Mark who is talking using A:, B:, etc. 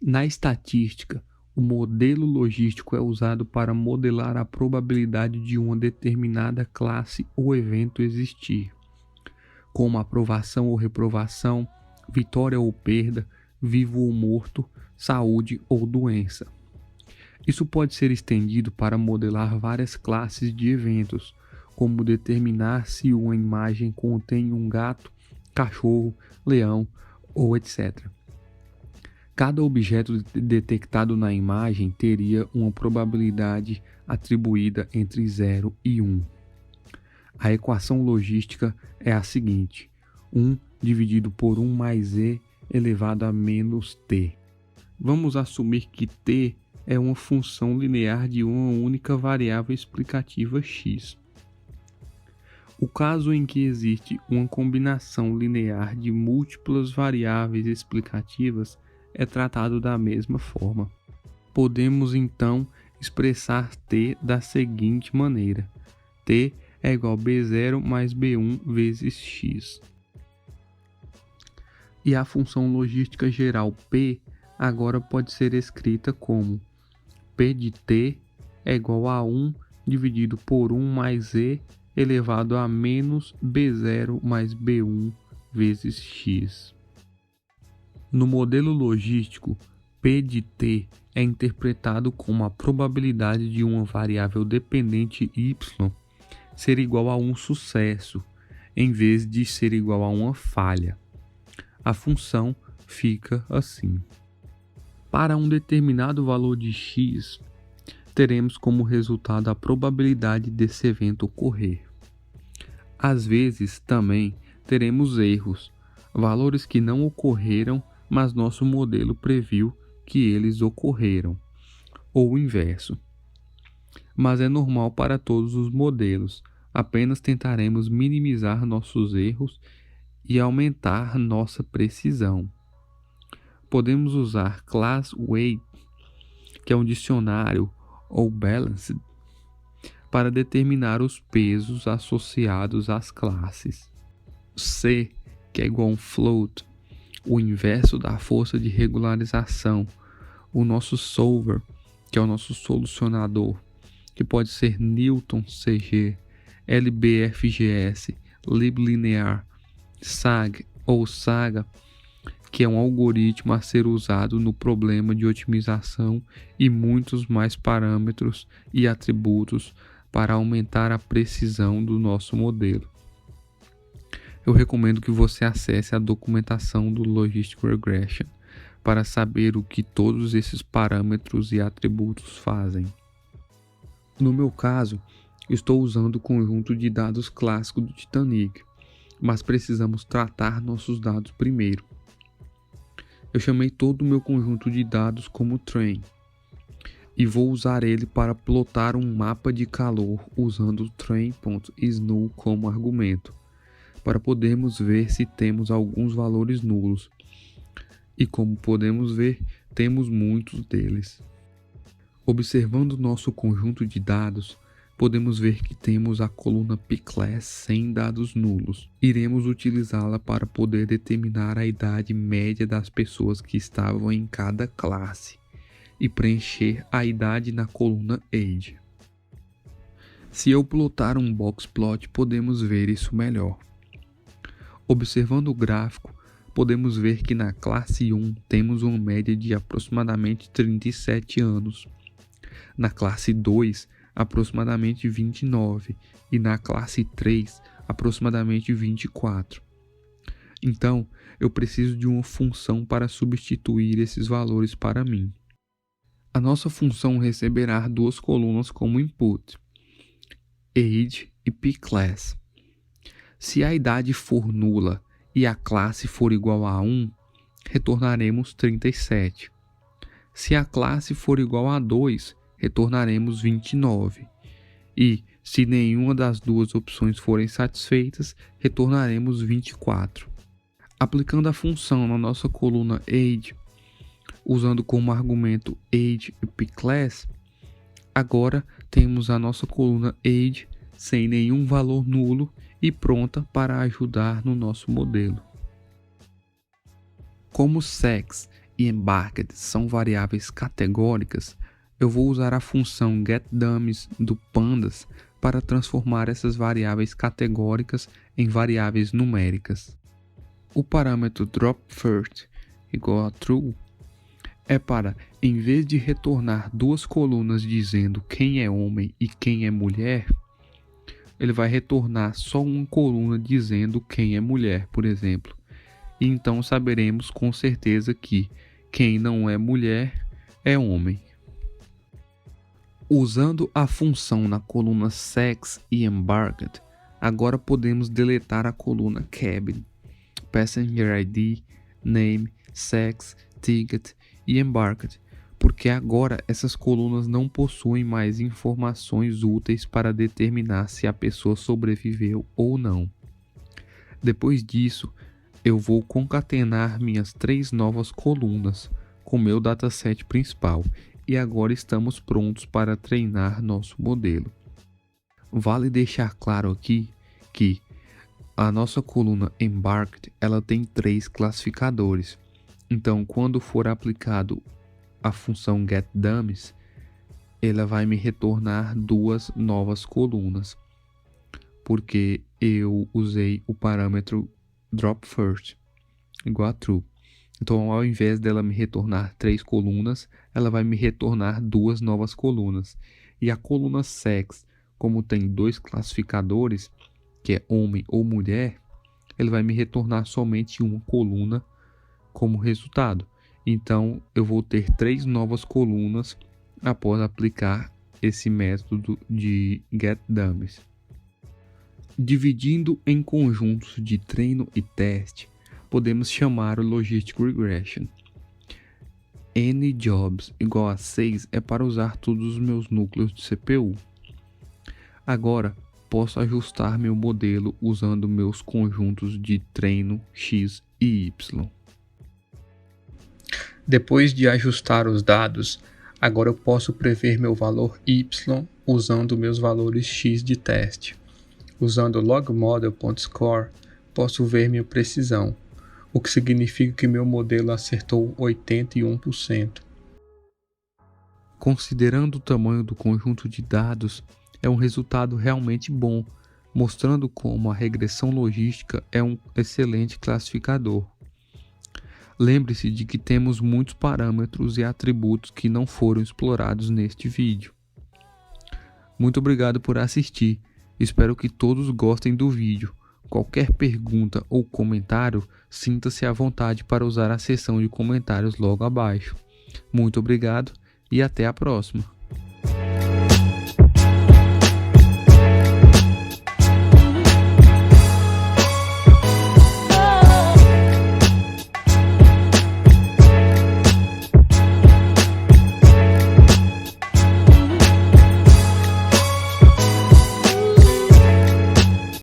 A: Na estatística, o modelo logístico é usado para modelar a probabilidade de uma determinada classe ou evento existir, como aprovação ou reprovação, vitória ou perda, vivo ou morto, saúde ou doença. Isso pode ser estendido para modelar várias classes de eventos, como determinar se uma imagem contém um gato, cachorro, leão ou etc. Cada objeto detectado na imagem teria uma probabilidade atribuída entre 0 e 1. A equação logística é a seguinte: 1 dividido por 1 mais e elevado a menos t. Vamos assumir que t é uma função linear de uma única variável explicativa x. O caso em que existe uma combinação linear de múltiplas variáveis explicativas é tratado da mesma forma. Podemos então expressar t da seguinte maneira: t é igual a b0 mais b1 vezes x. E a função logística geral p agora pode ser escrita como p de t é igual a 1 dividido por 1 mais e elevado a menos b0 mais b1 vezes x. No modelo logístico, P de t é interpretado como a probabilidade de uma variável dependente y ser igual a um sucesso, em vez de ser igual a uma falha. A função fica assim. Para um determinado valor de x, teremos como resultado a probabilidade desse evento ocorrer. Às vezes, também, teremos erros, valores que não ocorreram, mas nosso modelo previu que eles ocorreram, ou o inverso. Mas é normal para todos os modelos, apenas tentaremos minimizar nossos erros e aumentar nossa precisão. Podemos usar class weight, que é um dicionário, ou balanced, para determinar os pesos associados às classes. C, que é igual a um float, o inverso da força de regularização, o nosso solver, que é o nosso solucionador, que pode ser Newton CG, LBFGS, liblinear, SAG ou SAGA, que é um algoritmo a ser usado no problema de otimização e muitos mais parâmetros e atributos para aumentar a precisão do nosso modelo. Eu recomendo que você acesse a documentação do Logistic Regression para saber o que todos esses parâmetros e atributos fazem. No meu caso, estou usando o conjunto de dados clássico do Titanic, mas precisamos tratar nossos dados primeiro. Eu chamei todo o meu conjunto de dados como train e vou usar ele para plotar um mapa de calor usando o train.snu como argumento, para podermos ver se temos alguns valores nulos. E como podemos ver, temos muitos deles. Observando nosso conjunto de dados, podemos ver que temos a coluna pClass sem dados nulos. Iremos utilizá-la para poder determinar a idade média das pessoas que estavam em cada classe e preencher a idade na coluna age. Se eu plotar um boxplot, podemos ver isso melhor. Observando o gráfico, podemos ver que na classe 1 temos uma média de aproximadamente 37 anos. Na classe 2, aproximadamente 29 e na classe 3, aproximadamente 24. Então, eu preciso de uma função para substituir esses valores para mim. A nossa função receberá duas colunas como input, age e pClass. Se a idade for nula e a classe for igual a 1, retornaremos 37. Se a classe for igual a 2, retornaremos 29. E, se nenhuma das duas opções forem satisfeitas, retornaremos 24. Aplicando a função na nossa coluna age, usando como argumento age e pClass, agora temos a nossa coluna age sem nenhum valor nulo e pronta para ajudar no nosso modelo. Como sex e embarked são variáveis categóricas, eu vou usar a função getDummies do Pandas para transformar essas variáveis categóricas em variáveis numéricas. O parâmetro dropFirst igual a true é para, em vez de retornar duas colunas dizendo quem é homem e quem é mulher, ele vai retornar só uma coluna dizendo quem é mulher, por exemplo. E então saberemos com certeza que quem não é mulher é homem. Usando a função na coluna sex e embarked, agora podemos deletar a coluna cabin, passenger ID, name, sex, ticket e embarked, porque agora essas colunas não possuem mais informações úteis para determinar se a pessoa sobreviveu ou não. Depois disso, eu vou concatenar minhas 3 novas colunas com meu dataset principal e agora estamos prontos para treinar nosso modelo. Vale deixar claro aqui que a nossa coluna embarked ela tem 3 classificadores. Então, quando for aplicado a função getDummies, ela vai me retornar 2 novas colunas, porque eu usei o parâmetro dropFirst igual a true. Então, ao invés dela me retornar 3 colunas, ela vai me retornar 2 novas colunas. E a coluna sex, como tem 2 classificadores, que é homem ou mulher, ele vai me retornar somente uma coluna como resultado. Então, eu vou ter 3 novas colunas após aplicar esse método de getDummies. Dividindo em conjuntos de treino e teste, podemos chamar o Logistic Regression. Njobs igual a 6 é para usar todos os meus núcleos de CPU. Agora, posso ajustar meu modelo usando meus conjuntos de treino X e Y. Depois de ajustar os dados, agora eu posso prever meu valor Y usando meus valores X de teste. Usando o logModel.score, posso ver minha precisão, o que significa que meu modelo acertou 81%. Considerando o tamanho do conjunto de dados, é um resultado realmente bom, mostrando como a regressão logística é um excelente classificador. Lembre-se de que temos muitos parâmetros e atributos que não foram explorados neste vídeo. Muito obrigado por assistir, espero que todos gostem do vídeo. Qualquer pergunta ou comentário, sinta-se à vontade para usar a seção de comentários logo abaixo. Muito obrigado e até a próxima.